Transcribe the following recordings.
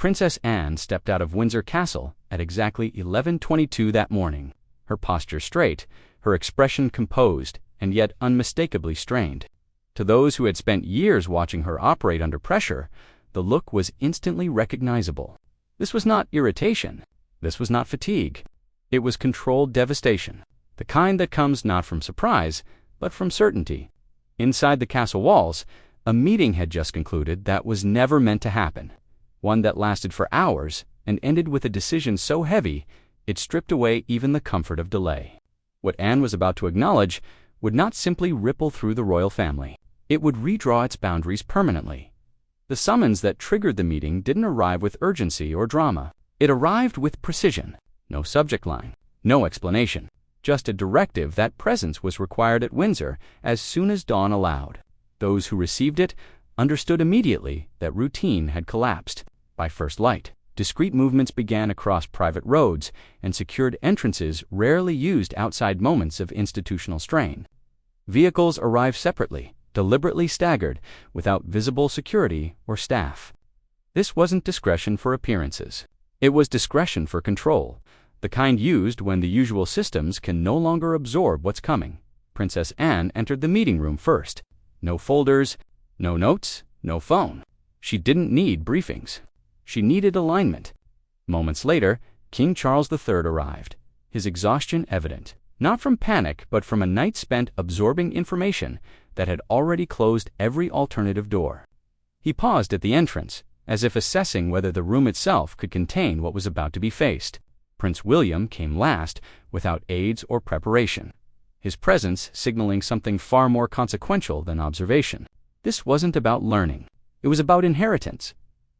Princess Anne stepped out of Windsor Castle at exactly 11:22 that morning, her posture straight, her expression composed, and yet unmistakably strained. To those who had spent years watching her operate under pressure, the look was instantly recognizable. This was not irritation. This was not fatigue. It was controlled devastation, the kind that comes not from surprise, but from certainty. Inside the castle walls, a meeting had just concluded that was never meant to happen, one that lasted for hours and ended with a decision so heavy it stripped away even the comfort of delay. What Anne was about to acknowledge would not simply ripple through the royal family. It would redraw its boundaries permanently. The summons that triggered the meeting didn't arrive with urgency or drama. It arrived with precision. No subject line, no explanation, just a directive that presence was required at Windsor as soon as dawn allowed. Those who received it understood immediately that routine had collapsed. By first light, discreet movements began across private roads and secured entrances rarely used outside moments of institutional strain. Vehicles arrived separately, deliberately staggered, without visible security or staff. This wasn't discretion for appearances. It was discretion for control, the kind used when the usual systems can no longer absorb what's coming. Princess Anne entered the meeting room first. No folders, no notes, no phone. She didn't need briefings. She needed alignment. Moments later, King Charles III arrived, his exhaustion evident, not from panic but from a night spent absorbing information that had already closed every alternative door. He paused at the entrance, as if assessing whether the room itself could contain what was about to be faced. Prince William came last, without aids or preparation, his presence signaling something far more consequential than observation. This wasn't about learning. It was about inheritance.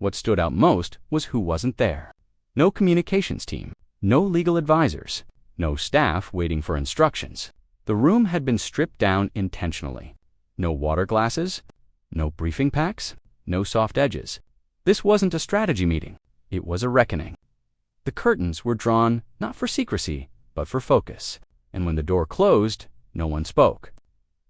What stood out most was who wasn't there. No communications team, no legal advisors, no staff waiting for instructions. The room had been stripped down intentionally. No water glasses, no briefing packs, no soft edges. This wasn't a strategy meeting. It was a reckoning. The curtains were drawn not for secrecy, but for focus. And when the door closed, no one spoke.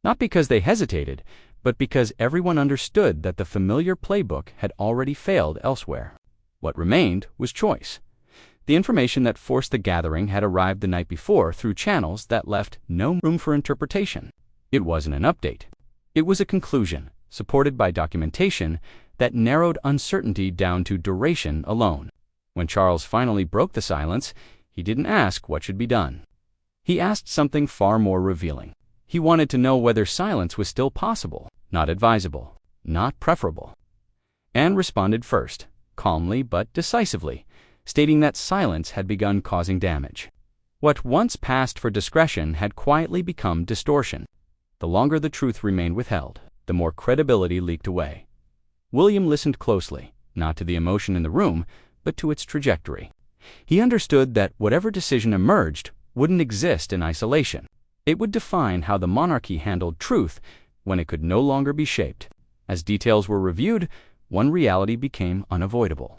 Not because they hesitated, but because everyone understood that the familiar playbook had already failed elsewhere. What remained was choice. The information that forced the gathering had arrived the night before through channels that left no room for interpretation. It wasn't an update. It was a conclusion, supported by documentation that narrowed uncertainty down to duration alone. When Charles finally broke the silence, he didn't ask what should be done. He asked something far more revealing. He wanted to know whether silence was still possible, not advisable, not preferable. Anne responded first, calmly but decisively, stating that silence had begun causing damage. What once passed for discretion had quietly become distortion. The longer the truth remained withheld, the more credibility leaked away. William listened closely, not to the emotion in the room, but to its trajectory. He understood that whatever decision emerged wouldn't exist in isolation. It would define how the monarchy handled truth when it could no longer be shaped. As details were reviewed, one reality became unavoidable.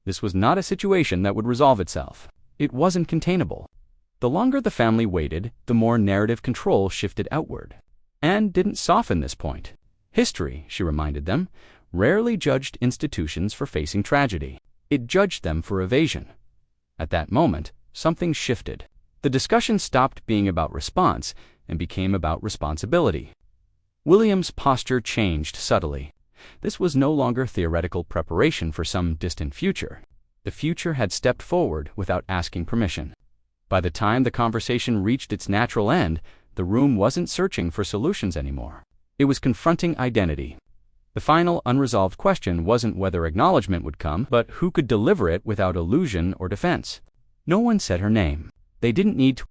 This was not a situation that would resolve itself. It wasn't containable. The longer the family waited, the more narrative control shifted outward. Anne didn't soften this point. History, she reminded them, rarely judged institutions for facing tragedy. It judged them for evasion. At that moment, something shifted. The discussion stopped being about response and became about responsibility. William's posture changed subtly. This was no longer theoretical preparation for some distant future. The future had stepped forward without asking permission. By the time the conversation reached its natural end, the room wasn't searching for solutions anymore. It was confronting identity. The final unresolved question wasn't whether acknowledgement would come, but who could deliver it without illusion or defense. No one said her name. They didn't need to.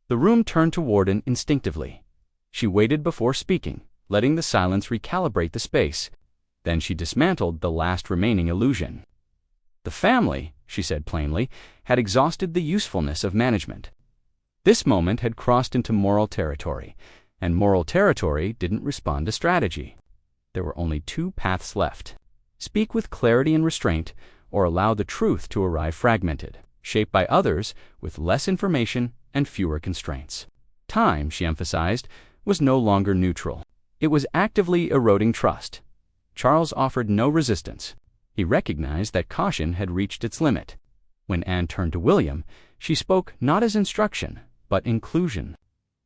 The room turned to Warden instinctively. She waited before speaking, letting the silence recalibrate the space. Then she dismantled the last remaining illusion. The family, she said plainly, had exhausted the usefulness of management. This moment had crossed into moral territory, and moral territory didn't respond to strategy. There were only two paths left. Speak with clarity and restraint, or allow the truth to arrive fragmented, shaped by others with less information and fewer constraints. Time, she emphasized, was no longer neutral. It was actively eroding trust. Charles offered no resistance. He recognized that caution had reached its limit. When Anne turned to William, she spoke not as instruction, but inclusion.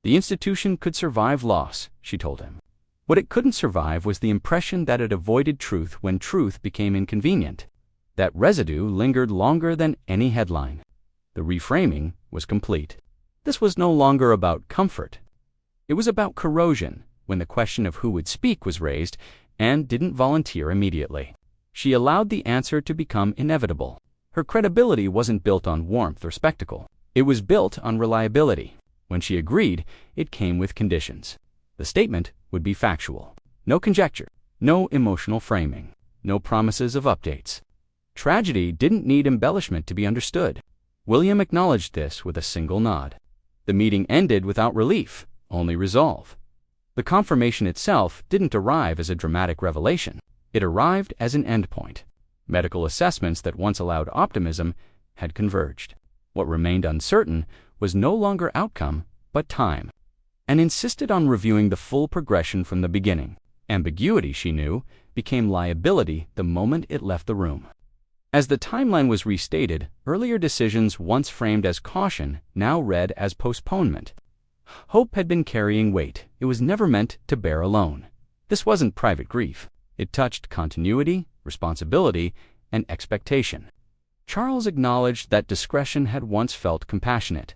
The institution could survive loss, she told him. What it couldn't survive was the impression that it avoided truth when truth became inconvenient. That residue lingered longer than any headline. The reframing was complete. This was no longer about comfort. It was about corrosion. When the question of who would speak was raised, Anne didn't volunteer immediately. She allowed the answer to become inevitable. Her credibility wasn't built on warmth or spectacle. It was built on reliability. When she agreed, it came with conditions. The statement would be factual. No conjecture. No emotional framing. No promises of updates. Tragedy didn't need embellishment to be understood. William acknowledged this with a single nod. The meeting ended without relief, only resolve. The confirmation itself didn't arrive as a dramatic revelation. It arrived as an endpoint. Medical assessments that once allowed optimism had converged. What remained uncertain was no longer outcome, but time. Anne insisted on reviewing the full progression from the beginning. Ambiguity, she knew, became liability the moment it left the room. As the timeline was restated, earlier decisions once framed as caution now read as postponement. Hope had been carrying weight. It was never meant to bear alone. This wasn't private grief. It touched continuity, responsibility, and expectation. Charles acknowledged that discretion had once felt compassionate.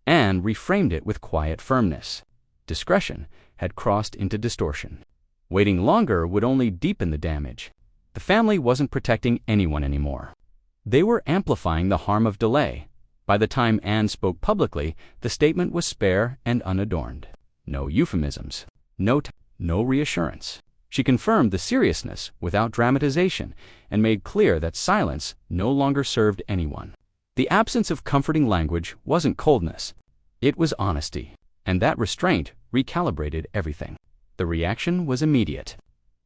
Anne reframed it with quiet firmness. Discretion had crossed into distortion. Waiting longer would only deepen the damage. The family wasn't protecting anyone anymore. They were amplifying the harm of delay. By the time Anne spoke publicly, the statement was spare and unadorned. No euphemisms. No reassurance. She confirmed the seriousness without dramatization and made clear that silence no longer served anyone. The absence of comforting language wasn't coldness. It was honesty, and that restraint recalibrated everything. The reaction was immediate.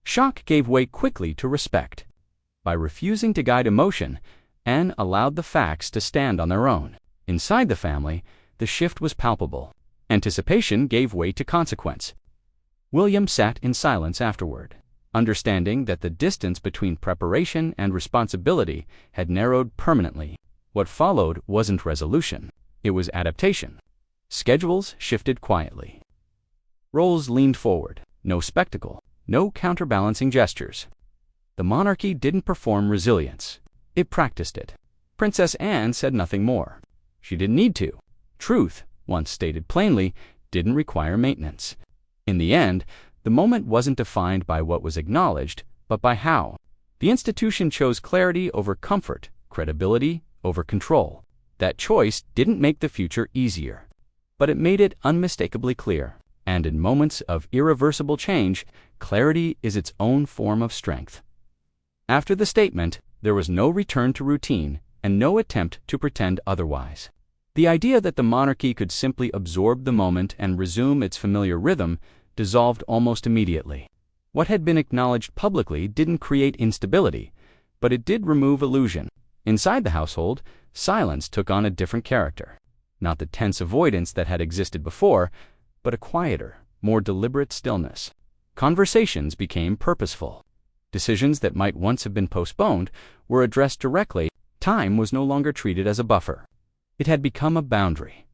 Shock gave way quickly to respect. By refusing to guide emotion, Anne allowed the facts to stand on their own. Inside the family, the shift was palpable. Anticipation gave way to consequence. William sat in silence afterward, understanding that the distance between preparation and responsibility had narrowed permanently. What followed wasn't resolution. It was adaptation. Schedules shifted quietly. Roles leaned forward. No spectacle. No counterbalancing gestures. The monarchy didn't perform resilience. It practiced it. Princess Anne said nothing more. She didn't need to. Truth, once stated plainly, didn't require maintenance. In the end, the moment wasn't defined by what was acknowledged, but by how. The institution chose clarity over comfort, credibility over control. That choice didn't make the future easier, but it made it unmistakably clear. And in moments of irreversible change, clarity is its own form of strength. After the statement, there was no return to routine and no attempt to pretend otherwise. The idea that the monarchy could simply absorb the moment and resume its familiar rhythm dissolved almost immediately. What had been acknowledged publicly didn't create instability, but it did remove illusion. Inside the household, silence took on a different character. Not the tense avoidance that had existed before, but a quieter, more deliberate stillness. Conversations became purposeful. Decisions that might once have been postponed were addressed directly. Time was no longer treated as a buffer. It had become a boundary.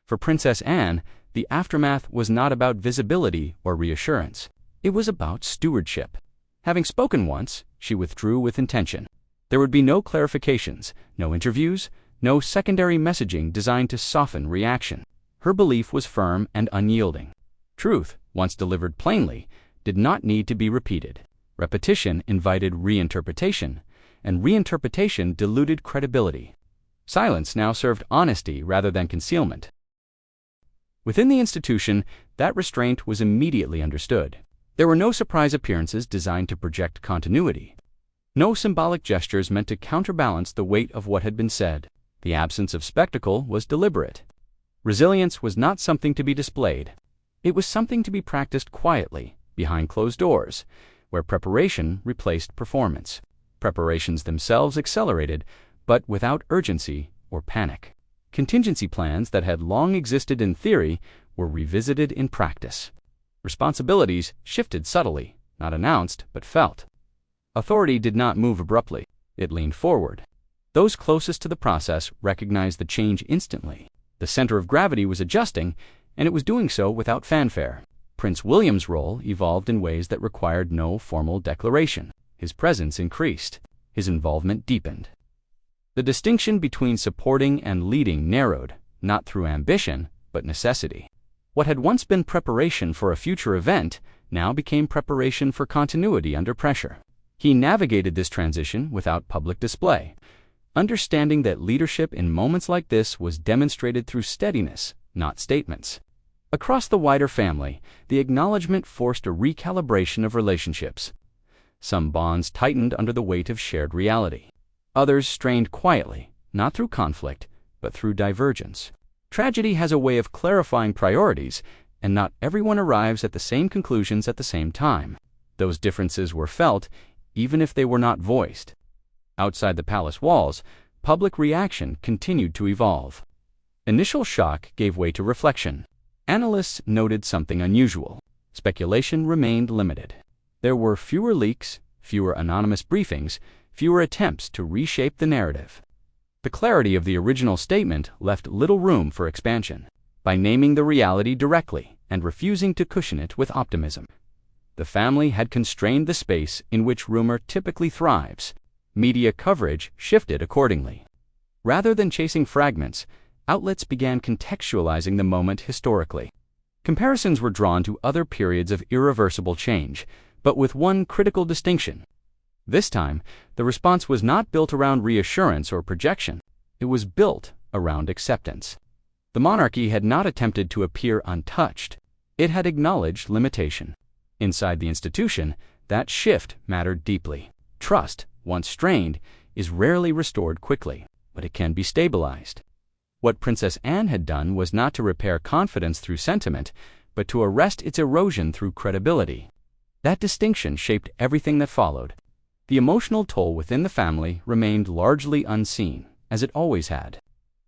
For Princess Anne, the aftermath was not about visibility or reassurance. It was about stewardship. Having spoken once, she withdrew with intention. There would be no clarifications, no interviews, no secondary messaging designed to soften reaction. Her belief was firm and unyielding. Truth, once delivered plainly, did not need to be repeated. Repetition invited reinterpretation, and reinterpretation diluted credibility. Silence now served honesty rather than concealment. Within the institution, that restraint was immediately understood. There were no surprise appearances designed to project continuity. No symbolic gestures meant to counterbalance the weight of what had been said. The absence of spectacle was deliberate. Resilience was not something to be displayed. It was something to be practiced quietly, behind closed doors, where preparation replaced performance. Preparations themselves accelerated, but without urgency or panic. Contingency plans that had long existed in theory were revisited in practice. Responsibilities shifted subtly, not announced but felt. Authority did not move abruptly. It leaned forward. Those closest to the process recognized the change instantly. The center of gravity was adjusting, and it was doing so without fanfare. Prince William's role evolved in ways that required no formal declaration. His presence increased. His involvement deepened. The distinction between supporting and leading narrowed, not through ambition, but necessity. What had once been preparation for a future event now became preparation for continuity under pressure. He navigated this transition without public display, understanding that leadership in moments like this was demonstrated through steadiness, not statements. Across the wider family, the acknowledgement forced a recalibration of relationships. Some bonds tightened under the weight of shared reality. Others strained quietly, not through conflict, but through divergence. Tragedy has a way of clarifying priorities, and not everyone arrives at the same conclusions at the same time. Those differences were felt, even if they were not voiced. Outside the palace walls, public reaction continued to evolve. Initial shock gave way to reflection. Analysts noted something unusual. Speculation remained limited. There were fewer leaks, fewer anonymous briefings, fewer attempts to reshape the narrative. The clarity of the original statement left little room for expansion. By naming the reality directly and refusing to cushion it with optimism, the family had constrained the space in which rumor typically thrives. Media coverage shifted accordingly. Rather than chasing fragments, outlets began contextualizing the moment historically. Comparisons were drawn to other periods of irreversible change, but with one critical distinction. This time, the response was not built around reassurance or projection. It was built around acceptance. The monarchy had not attempted to appear untouched. It had acknowledged limitation. Inside the institution, that shift mattered deeply. Trust, once strained, is rarely restored quickly, but it can be stabilized. What Princess Anne had done was not to repair confidence through sentiment, but to arrest its erosion through credibility. That distinction shaped everything that followed. The emotional toll within the family remained largely unseen, as it always had.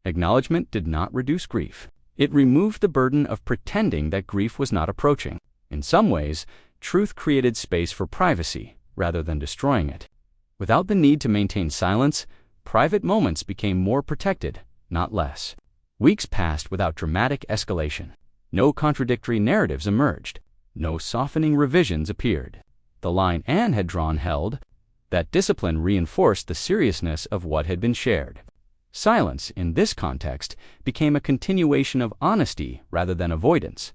Acknowledgement did not reduce grief. It removed the burden of pretending that grief was not approaching. In some ways, truth created space for privacy, rather than destroying it. Without the need to maintain silence, private moments became more protected, not less. Weeks passed without dramatic escalation. No contradictory narratives emerged. No softening revisions appeared. The line Anne had drawn held. That discipline reinforced the seriousness of what had been shared. Silence, in this context, became a continuation of honesty rather than avoidance.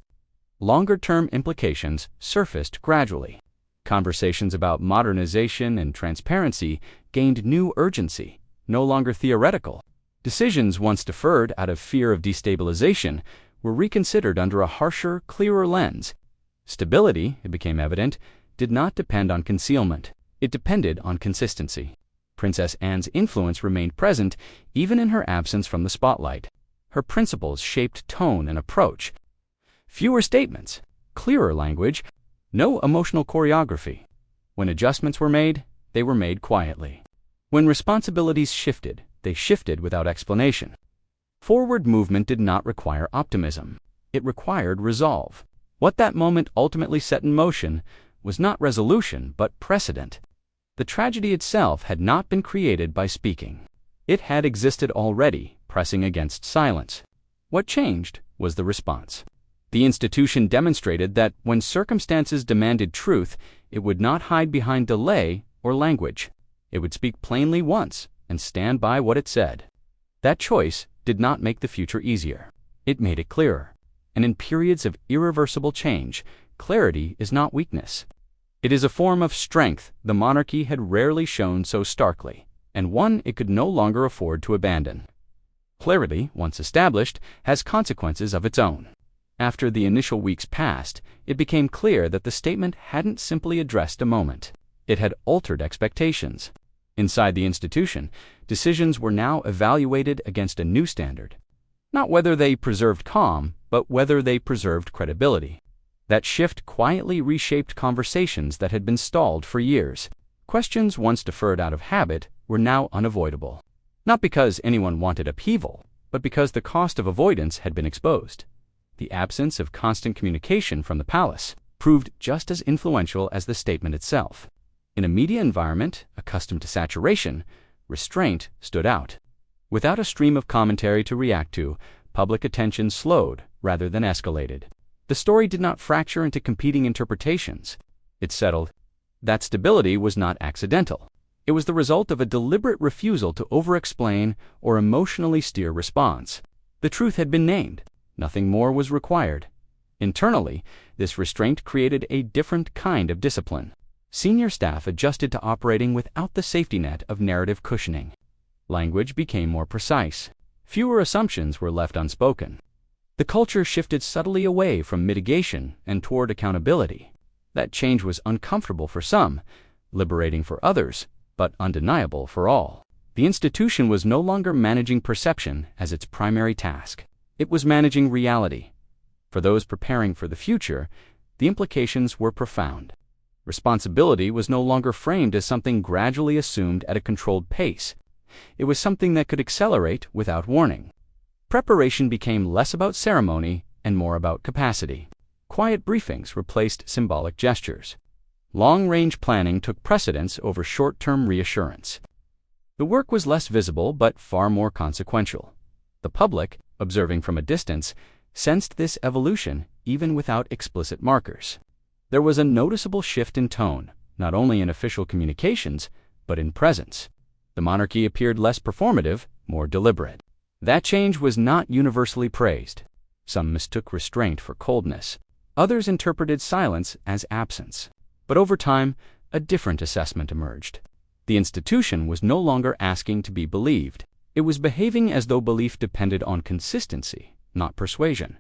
Longer-term implications surfaced gradually. Conversations about modernization and transparency gained new urgency, no longer theoretical. Decisions once deferred out of fear of destabilization were reconsidered under a harsher, clearer lens. Stability, it became evident, did not depend on concealment. It depended on consistency. Princess Anne's influence remained present even in her absence from the spotlight. Her principles shaped tone and approach. Fewer statements, clearer language, no emotional choreography. When adjustments were made, they were made quietly. When responsibilities shifted, they shifted without explanation. Forward movement did not require optimism. It required resolve. What that moment ultimately set in motion was not resolution, but precedent. The tragedy itself had not been created by speaking. It had existed already, pressing against silence. What changed was the response. The institution demonstrated that when circumstances demanded truth, it would not hide behind delay or language. It would speak plainly once and stand by what it said. That choice did not make the future easier. It made it clearer. And in periods of irreversible change, clarity is not weakness. It is a form of strength the monarchy had rarely shown so starkly, and one it could no longer afford to abandon. Clarity, once established, has consequences of its own. After the initial weeks passed, it became clear that the statement hadn't simply addressed a moment. It had altered expectations. Inside the institution, decisions were now evaluated against a new standard. Not whether they preserved calm, but whether they preserved credibility. That shift quietly reshaped conversations that had been stalled for years. Questions once deferred out of habit were now unavoidable. Not because anyone wanted upheaval, but because the cost of avoidance had been exposed. The absence of constant communication from the palace proved just as influential as the statement itself. In a media environment accustomed to saturation, restraint stood out. Without a stream of commentary to react to, public attention slowed rather than escalated. The story did not fracture into competing interpretations. It settled. That stability was not accidental. It was the result of a deliberate refusal to over-explain or emotionally steer response. The truth had been named. Nothing more was required. Internally, this restraint created a different kind of discipline. Senior staff adjusted to operating without the safety net of narrative cushioning. Language became more precise. Fewer assumptions were left unspoken. The culture shifted subtly away from mitigation and toward accountability. That change was uncomfortable for some, liberating for others, but undeniable for all. The institution was no longer managing perception as its primary task. It was managing reality. For those preparing for the future, the implications were profound. Responsibility was no longer framed as something gradually assumed at a controlled pace. It was something that could accelerate without warning. Preparation became less about ceremony and more about capacity. Quiet briefings replaced symbolic gestures. Long-range planning took precedence over short-term reassurance. The work was less visible but far more consequential. The public, observing from a distance, sensed this evolution even without explicit markers. There was a noticeable shift in tone, not only in official communications, but in presence. The monarchy appeared less performative, more deliberate. That change was not universally praised. Some mistook restraint for coldness. Others interpreted silence as absence. But over time, a different assessment emerged. The institution was no longer asking to be believed. It was behaving as though belief depended on consistency, not persuasion.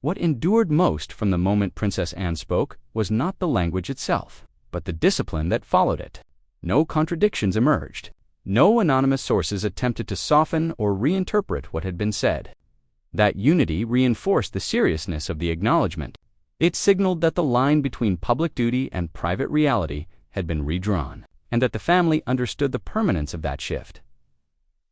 What endured most from the moment Princess Anne spoke was not the language itself, but the discipline that followed it. No contradictions emerged. No anonymous sources attempted to soften or reinterpret what had been said. That unity reinforced the seriousness of the acknowledgement. It signaled that the line between public duty and private reality had been redrawn, and that the family understood the permanence of that shift.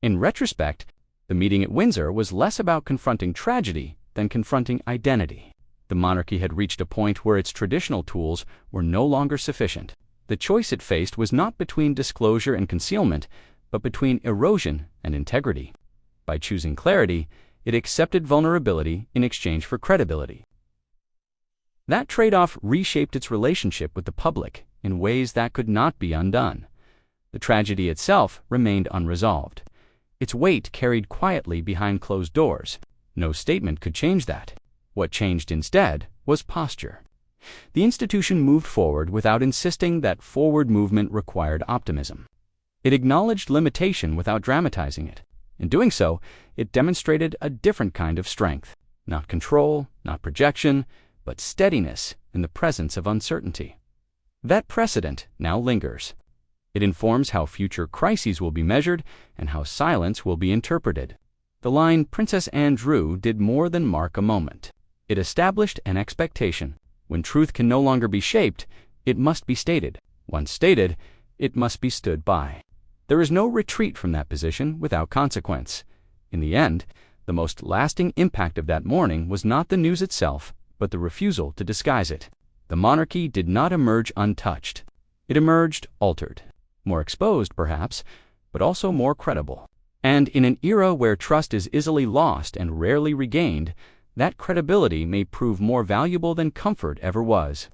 In retrospect, the meeting at Windsor was less about confronting tragedy than confronting identity. The monarchy had reached a point where its traditional tools were no longer sufficient. The choice it faced was not between disclosure and concealment, but between erosion and integrity. By choosing clarity, it accepted vulnerability in exchange for credibility. That trade-off reshaped its relationship with the public in ways that could not be undone. The tragedy itself remained unresolved. Its weight carried quietly behind closed doors. No statement could change that. What changed instead was posture. The institution moved forward without insisting that forward movement required optimism. It acknowledged limitation without dramatizing it. In doing so, it demonstrated a different kind of strength. Not control, not projection, but steadiness in the presence of uncertainty. That precedent now lingers. It informs how future crises will be measured and how silence will be interpreted. The line Princess Anne drew did more than mark a moment. It established an expectation. When truth can no longer be shaped, it must be stated. Once stated, it must be stood by. There is no retreat from that position without consequence. In the end, the most lasting impact of that morning was not the news itself, but the refusal to disguise it. The monarchy did not emerge untouched. It emerged altered. More exposed, perhaps, but also more credible. And in an era where trust is easily lost and rarely regained, that credibility may prove more valuable than comfort ever was.